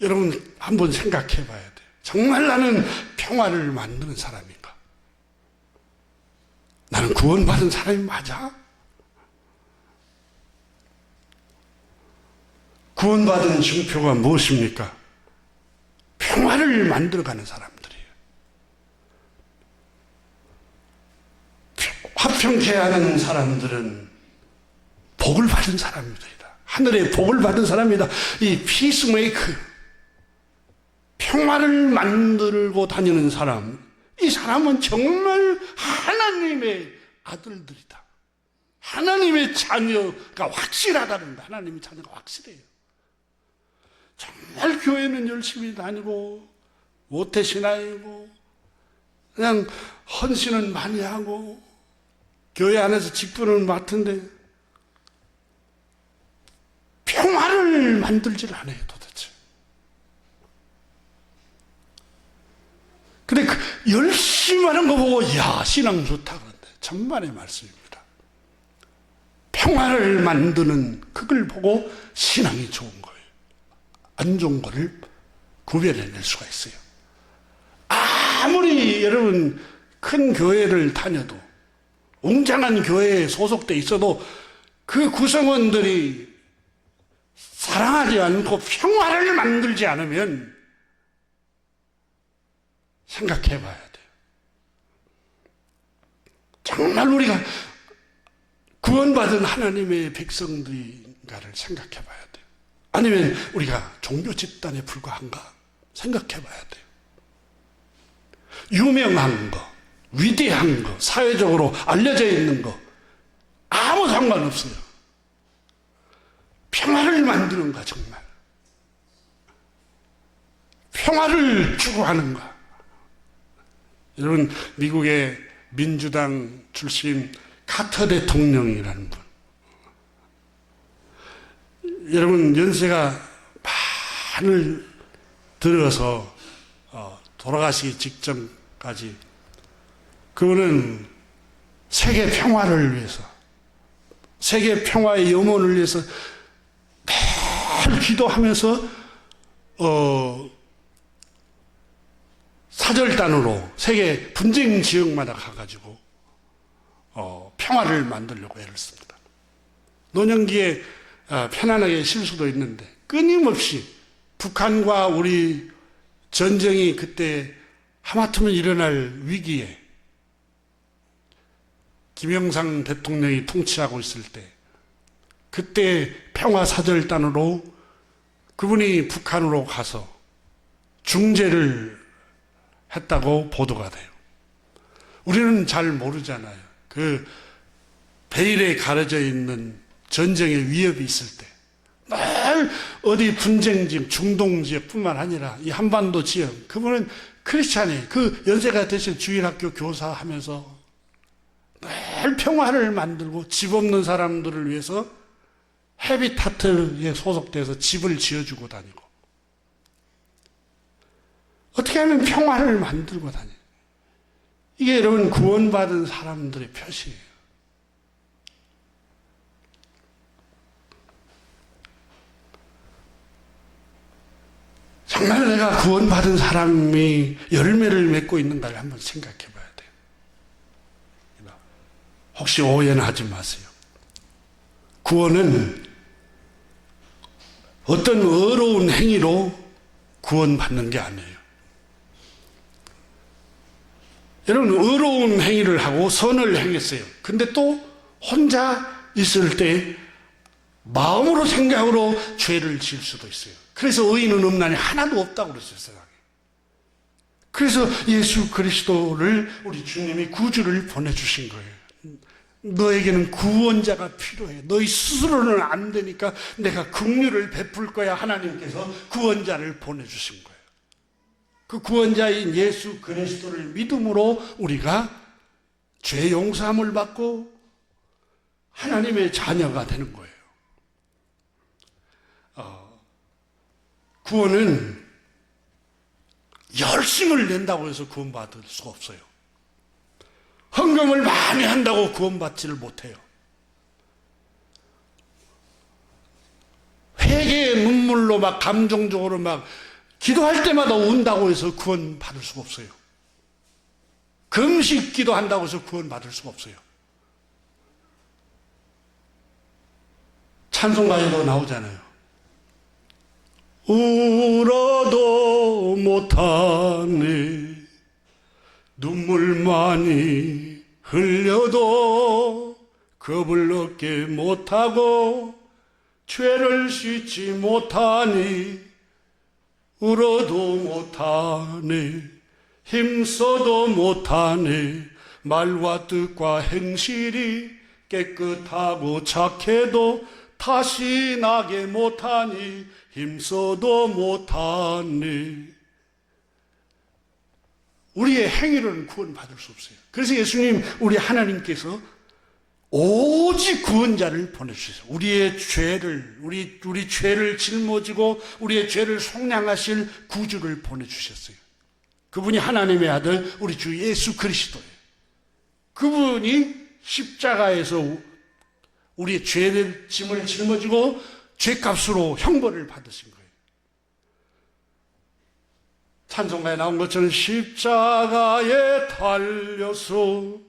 여러분, 한번 생각해 봐야 돼요. 정말 나는 평화를 만드는 사람인가? 나는 구원받은 사람이 맞아? 구원받은 증표가 무엇입니까? 평화를 만들어가는 사람들이에요. 화평케 하는 사람들은 복을 받은 사람들이다. 하늘의 복을 받은 사람이다. 이 피스메이크, 평화를 만들고 다니는 사람, 이 사람은 정말 하나님의 아들들이다. 하나님의 자녀가 확실하다는 거예요. 하나님의 자녀가 확실해요. 정말 교회는 열심히 다니고 모태신앙이고 그냥 헌신은 많이 하고 교회 안에서 직분을 맡은데 평화를 만들질 않아요, 도대체. 근데 그 열심히 하는 거 보고, 야, 신앙 좋다 그런데 천만의 말씀입니다. 평화를 만드는 그걸 보고 신앙이 좋은 거예요. 안 좋은 거를 구별해낼 수가 있어요. 아무리 여러분 큰 교회를 다녀도, 웅장한 교회에 소속돼 있어도 그 구성원들이 사랑하지 않고 평화를 만들지 않으면 생각해 봐야 돼요. 정말 우리가 구원받은 하나님의 백성들인가를 생각해 봐야 돼요. 아니면 우리가 종교 집단에 불과한가 생각해 봐야 돼요. 유명한 거, 위대한 거, 사회적으로 알려져 있는 거 아무 상관없어요. 평화를 만드는가, 정말 평화를 추구하는가. 여러분, 미국의 민주당 출신 카터 대통령이라는 분, 여러분 연세가 많이 들어서 돌아가시기 직전까지 그분은 세계 평화를 위해서, 세계 평화의 염원을 위해서 매일 기도하면서 사절단으로 세계 분쟁 지역마다 가가지고 평화를 만들려고 애를 씁니다. 노년기에 편안하게 쉴 수도 있는데 끊임없이 북한과 우리 전쟁이 그때 하마터면 일어날 위기에 김영삼 대통령이 통치하고 있을 때 그때 평화사절단으로 그분이 북한으로 가서 중재를 했다고 보도가 돼요. 우리는 잘 모르잖아요. 그 베일에 가려져 있는 전쟁의 위협이 있을 때 늘 어디 분쟁지역, 중동지역뿐만 아니라 이 한반도 지역, 그분은 크리스찬이에요. 그 연세가 되신 주일학교 교사하면서 늘 평화를 만들고 집 없는 사람들을 위해서 헤비타트에 소속돼서 집을 지어주고 다니고 어떻게 하면 평화를 만들고 다녀요. 이게 여러분 구원받은 사람들의 표시예요. 정말 내가 구원받은 사람이 열매를 맺고 있는가를 한번 생각해 봐야 돼요. 혹시 오해는 하지 마세요. 구원은 어떤 어려운 행위로 구원받는 게 아니에요. 여러분, 어려운 행위를 하고 선을 행했어요. 근데 또 혼자 있을 때 마음으로 생각으로 죄를 지을 수도 있어요. 그래서 의인은 없나니 하나도 없다고 그랬어요, 세상에. 그래서 예수 그리스도를 우리 주님이 구주를 보내주신 거예요. 너에게는 구원자가 필요해. 너희 스스로는 안 되니까 내가 긍휼을 베풀 거야. 하나님께서 구원자를 보내주신 거예요. 그 구원자인 예수 그리스도를 믿음으로 우리가 죄 용서함을 받고 하나님의 자녀가 되는 거예요. 구원은 열심을 낸다고 해서 구원받을 수가 없어요. 헌금을 많이 한다고 구원받지를 못해요. 회개의 눈물로 막 감정적으로 막 기도할 때마다 운다고 해서 구원받을 수가 없어요. 금식 기도한다고 해서 구원받을 수가 없어요. 찬송가에도 나오잖아요. 울어도 못하네, 눈물 많이 흘려도 겁을 얻게 못하고 죄를 씻지 못하니 울어도 못하네, 힘써도 못하네, 말과 뜻과 행실이 깨끗하고 착해도 다시 나게 못하니 힘써도 못하네. 우리의 행위로는 구원받을 수 없어요. 그래서 예수님, 우리 하나님께서 오직 구원자를 보내주셨어요. 우리의 죄를, 우리 죄를 짊어지고 우리의 죄를 속량하실 구주를 보내주셨어요. 그분이 하나님의 아들, 우리 주 예수 그리스도예요. 그분이 십자가에서 우리의 죄를 짐을 짊어지고 죄값으로 형벌을 받으신 거예요. 찬송가에 나온 것처럼 십자가에 달려서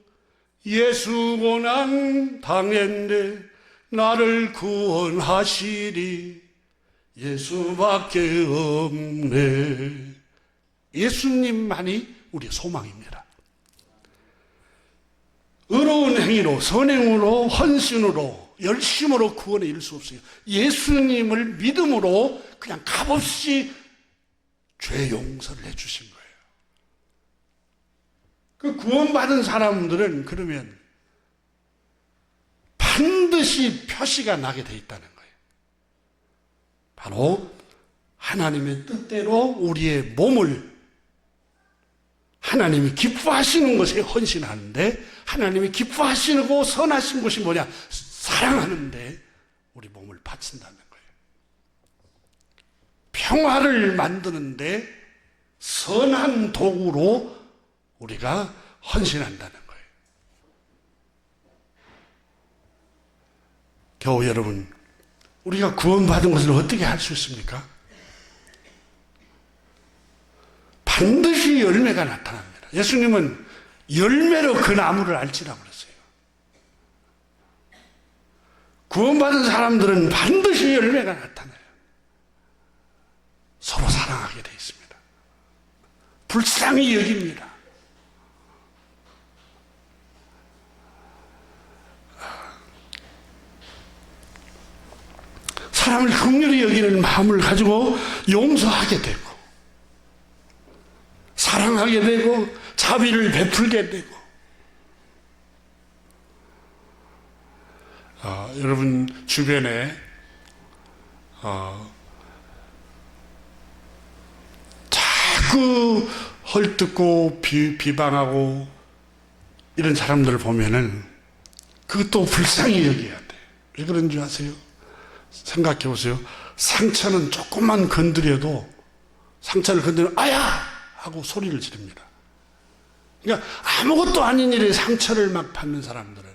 예수 고난 당했네, 나를 구원하시리 예수밖에 없네. 예수님만이 우리의 소망입니다. 의로운 행위로, 선행으로, 헌신으로, 열심으로 구원에 이를 수 없어요. 예수님을 믿음으로 그냥 값없이 죄 용서를 해주신 거예요. 그 구원받은 사람들은 그러면 반드시 표시가 나게 돼 있다는 거예요. 바로 하나님의 뜻대로 우리의 몸을 하나님이 기뻐하시는 것에 헌신하는데, 하나님이 기뻐하시고 선하신 것이 뭐냐? 사랑하는데 우리 몸을 바친다는 거예요. 평화를 만드는데 선한 도구로 우리가 헌신한다는 거예요. 겨우 여러분, 우리가 구원받은 것을 어떻게 할 수 있습니까? 반드시 반드시 열매가 나타납니다. 예수님은 열매로 그 나무를 알지라고 그랬어요. 구원받은 사람들은 반드시 열매가 나타나요. 서로 사랑하게 되어 있습니다. 불쌍히 여깁니다. 사람을 긍휼히 여기는 마음을 가지고 용서하게 되고 사랑하게 되고 자비를 베풀게 되고 여러분 주변에 자꾸 헐뜯고 비방하고 이런 사람들을 보면은 그것도 불쌍히 여겨야 돼. 왜 그런 줄 아세요? 생각해 보세요. 상처는 조금만 건드려도 상처를 건드리면 아야! 하고 소리를 지릅니다. 그러니까 아무것도 아닌 일에 상처를 막 받는 사람들은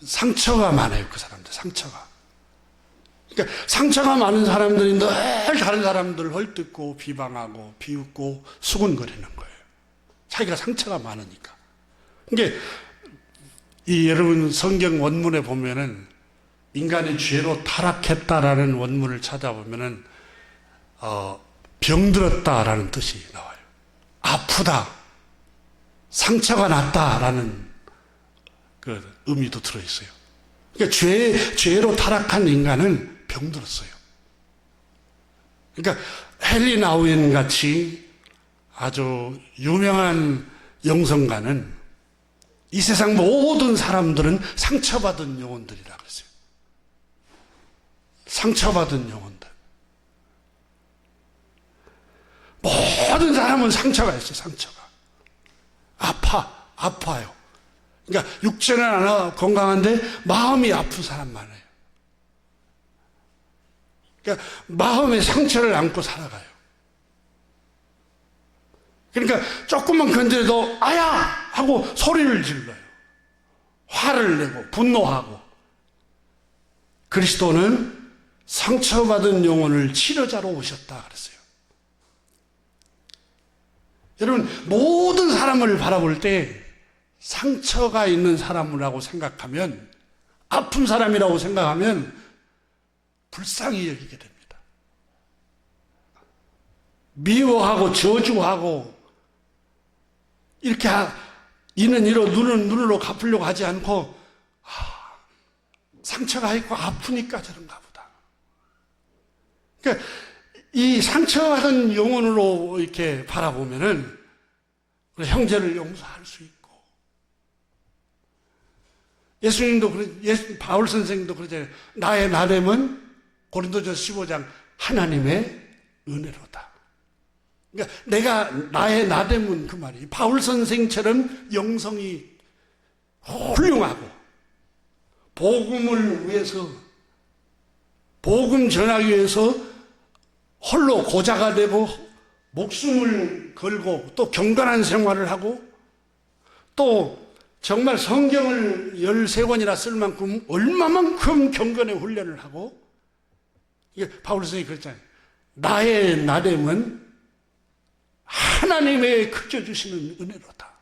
상처가 많아요. 그 사람들 상처가. 그러니까 상처가 많은 사람들이 늘 다른 사람들을 헐뜯고 비방하고 비웃고 수군거리는 거예요. 자기가 상처가 많으니까. 그러니까 이 여러분 성경 원문에 보면은 인간의 죄로 타락했다라는 원문을 찾아보면은 병들었다라는 뜻이 나와요. 아프다, 상처가 났다라는 그 의미도 들어있어요. 그러니까 죄로 타락한 인간은 병들었어요. 그러니까 헨리 나우엔 같이 아주 유명한 영성가는 이 세상 모든 사람들은 상처받은 영혼들이라 그랬어요. 상처받은 영혼들. 모든 사람은 상처가 있어요. 상처가. 아파요. 그러니까 육체는 하나 건강한데 마음이 아픈 사람 많아요. 그러니까 마음의 상처를 안고 살아가요. 그러니까 조금만 건드려도 아야! 하고 소리를 질러요. 화를 내고 분노하고. 그리스도는 상처받은 영혼을 치료자로 오셨다 그랬어요. 여러분 모든 사람을 바라볼 때 상처가 있는 사람이라고 생각하면 아픈 사람이라고 생각하면 불쌍히 여기게 됩니다. 미워하고 저주하고 이렇게 이는 이로 눈은 눈으로 갚으려고 하지 않고 상처가 있고 아프니까 저런가 보다. 그러니까 이 상처받은 영혼으로 이렇게 바라보면은 형제를 용서할 수 있고 예수님도 바울 선생님도 그러잖아요. 나의 나됨은 고린도전서 15장 하나님의 은혜로다. 그러니까 내가 나의 나됨은 그 말이에요. 바울 선생처럼 영성이 훌륭하고 복음을 위해서 복음 전하기 위해서 홀로 고자가 되고 목숨을 걸고 또 경건한 생활을 하고 또 정말 성경을 13권이나 쓸 만큼 얼마만큼 경건의 훈련을 하고 이게 바울 선생님이 그랬잖아요. 나의 나됨은 하나님의 크게 주시는 은혜로다.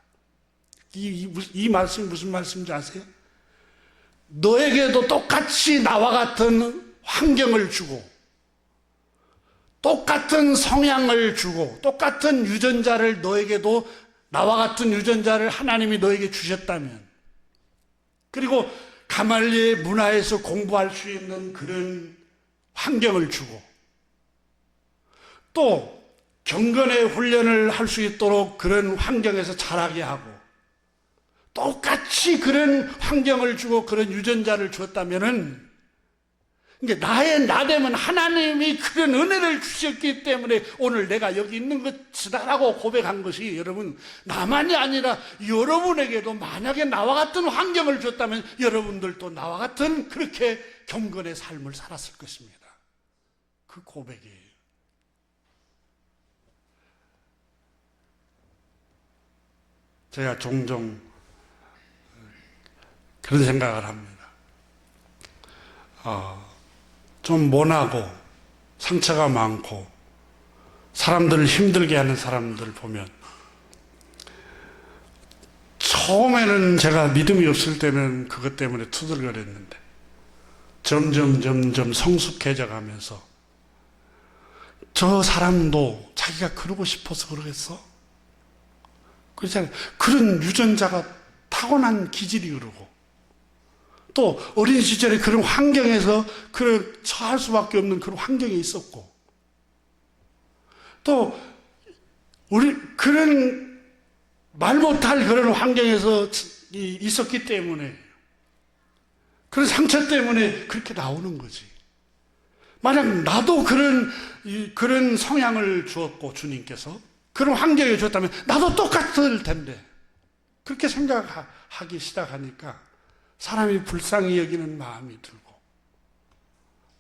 이 말씀이 무슨 말씀인지 아세요? 너에게도 똑같이 나와 같은 환경을 주고 똑같은 성향을 주고 똑같은 유전자를 너에게도 나와 같은 유전자를 하나님이 너에게 주셨다면 그리고 가말리의 문화에서 공부할 수 있는 그런 환경을 주고 또 경건의 훈련을 할 수 있도록 그런 환경에서 자라게 하고 똑같이 그런 환경을 주고 그런 유전자를 주었다면은 그러니까 나의 나됨은 하나님이 그런 은혜를 주셨기 때문에 오늘 내가 여기 있는 것이다라고 고백한 것이 여러분 나만이 아니라 여러분에게도 만약에 나와 같은 환경을 줬다면 여러분들도 나와 같은 그렇게 경건의 삶을 살았을 것입니다. 그 고백이에요. 제가 종종 그런 생각을 합니다. 좀 모나고 상처가 많고 사람들을 힘들게 하는 사람들 보면, 처음에는 제가 믿음이 없을 때는 그것 때문에 투덜거렸는데 점점 성숙해져 가면서, 저 사람도 자기가 그러고 싶어서 그러겠어? 그렇잖아요. 그런 유전자가 타고난 기질이 그러고, 또 어린 시절에 그런 환경에서 그런 처할 수밖에 없는 그런 환경이 있었고, 또 우리 그런 말 못할 그런 환경에서 있었기 때문에, 그런 상처 때문에 그렇게 나오는 거지. 만약 나도 그런 성향을 주었고, 주님께서 그런 환경을 주었다면 나도 똑같을 텐데, 그렇게 생각하기 시작하니까 사람이 불쌍히 여기는 마음이 들고,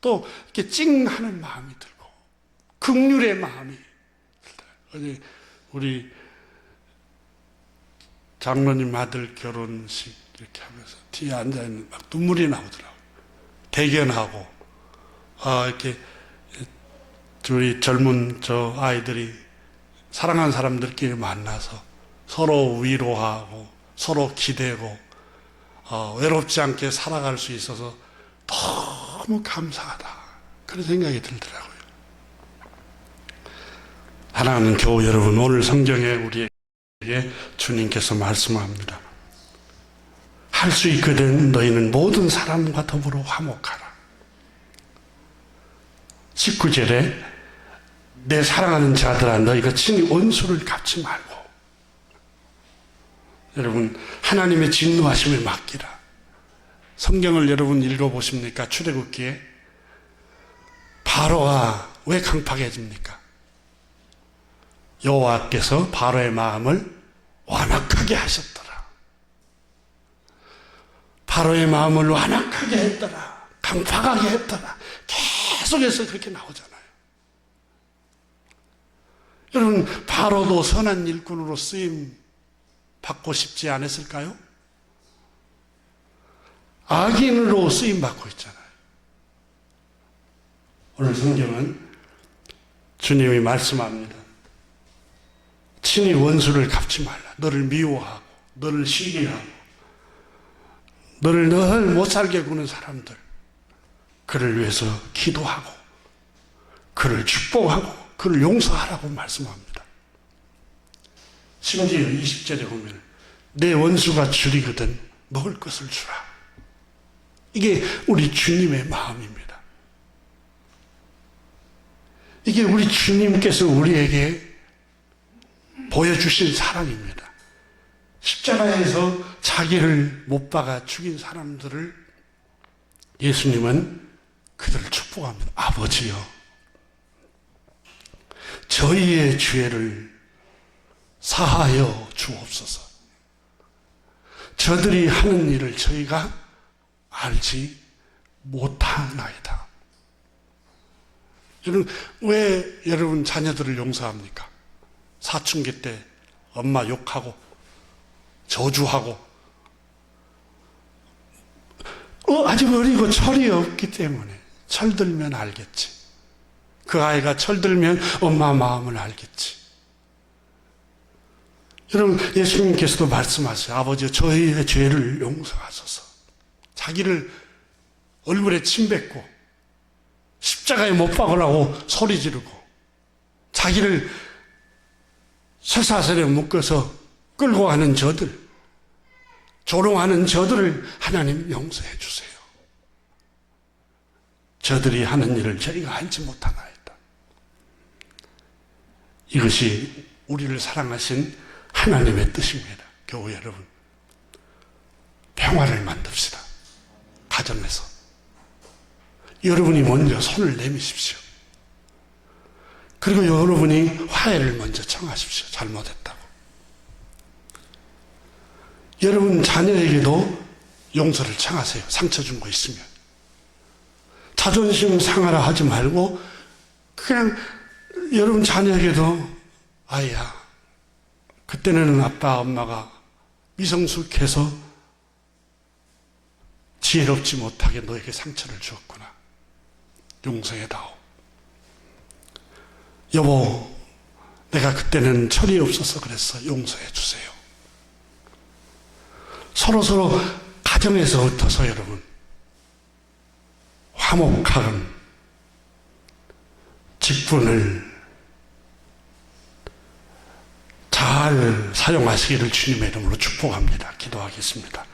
또 이렇게 찡하는 마음이 들고, 긍휼의 마음이 들더라고요. 우리 장로님 아들 결혼식 이렇게 하면서 뒤에 앉아있는 막 눈물이 나오더라고요. 대견하고, 이렇게 우리 젊은 저 아이들이 사랑하는 사람들끼리 만나서 서로 위로하고 서로 기대고 외롭지 않게 살아갈 수 있어서 너무 감사하다, 그런 생각이 들더라고요. 사랑하는 교우 여러분, 오늘 성경에 우리에게 주님께서 말씀합니다. 할 수 있거든 너희는 모든 사람과 더불어 화목하라. 19절에 내 사랑하는 자들아 너희가 친히 원수를 갚지 말고. 여러분, 하나님의 진노하심을 맡기라. 성경을 여러분 읽어보십니까? 출애굽기에 바로가 왜 강팍해집니까? 여호와께서 바로의 마음을 완악하게 하셨더라. 바로의 마음을 완악하게 했더라, 강팍하게 했더라, 계속해서 그렇게 나오잖아요. 여러분, 바로도 선한 일꾼으로 쓰임 받고 싶지 않았을까요? 악인으로 쓰임 받고 있잖아요. 오늘 성경은 주님이 말씀합니다. 친히 원수를 갚지 말라. 너를 미워하고 너를 시기하고 너를 늘 못살게 구는 사람들, 그를 위해서 기도하고 그를 축복하고 그를 용서하라고 말씀합니다. 심지어 20절에 보면 내 원수가 줄이거든 먹을 것을 주라. 이게 우리 주님의 마음입니다. 이게 우리 주님께서 우리에게 보여주신 사랑입니다. 십자가에서 자기를 못 박아 죽인 사람들을 예수님은 그들을 축복합니다. 아버지여, 저희의 죄를 사하여 주옵소서. 저들이 하는 일을 저희가 알지 못하나이다. 여러분, 왜 여러분 자녀들을 용서합니까? 사춘기 때 엄마 욕하고 저주하고 아직 어리고 철이 없기 때문에, 철들면 알겠지. 그 아이가 철들면 엄마 마음을 알겠지. 여러분, 예수님께서도 말씀하세요. 아버지, 저희의 죄를 용서하소서. 자기를 얼굴에 침 뱉고 십자가에 못 박으라고 소리 지르고 자기를 쇠사슬에 묶어서 끌고 가는 저들, 조롱하는 저들을 하나님 용서해 주세요. 저들이 하는 일을 저희가 알지 못하나이다. 이것이 우리를 사랑하신 하나님의 뜻입니다. 교우 여러분, 평화를 만듭시다. 가정에서 여러분이 먼저 손을 내미십시오. 그리고 여러분이 화해를 먼저 청하십시오. 잘못했다고. 여러분 자녀에게도 용서를 청하세요. 상처 준 거 있으면. 자존심 상하라 하지 말고 그냥 여러분 자녀에게도, 아이야, 그때는 아빠 엄마가 미성숙해서 지혜롭지 못하게 너에게 상처를 주었구나. 용서해다오. 여보, 내가 그때는 철이 없어서 그랬어. 용서해 주세요. 서로 가정에서부터서 여러분 화목한 직분을 잘 사용하시기를 주님의 이름으로 축복합니다. 기도하겠습니다.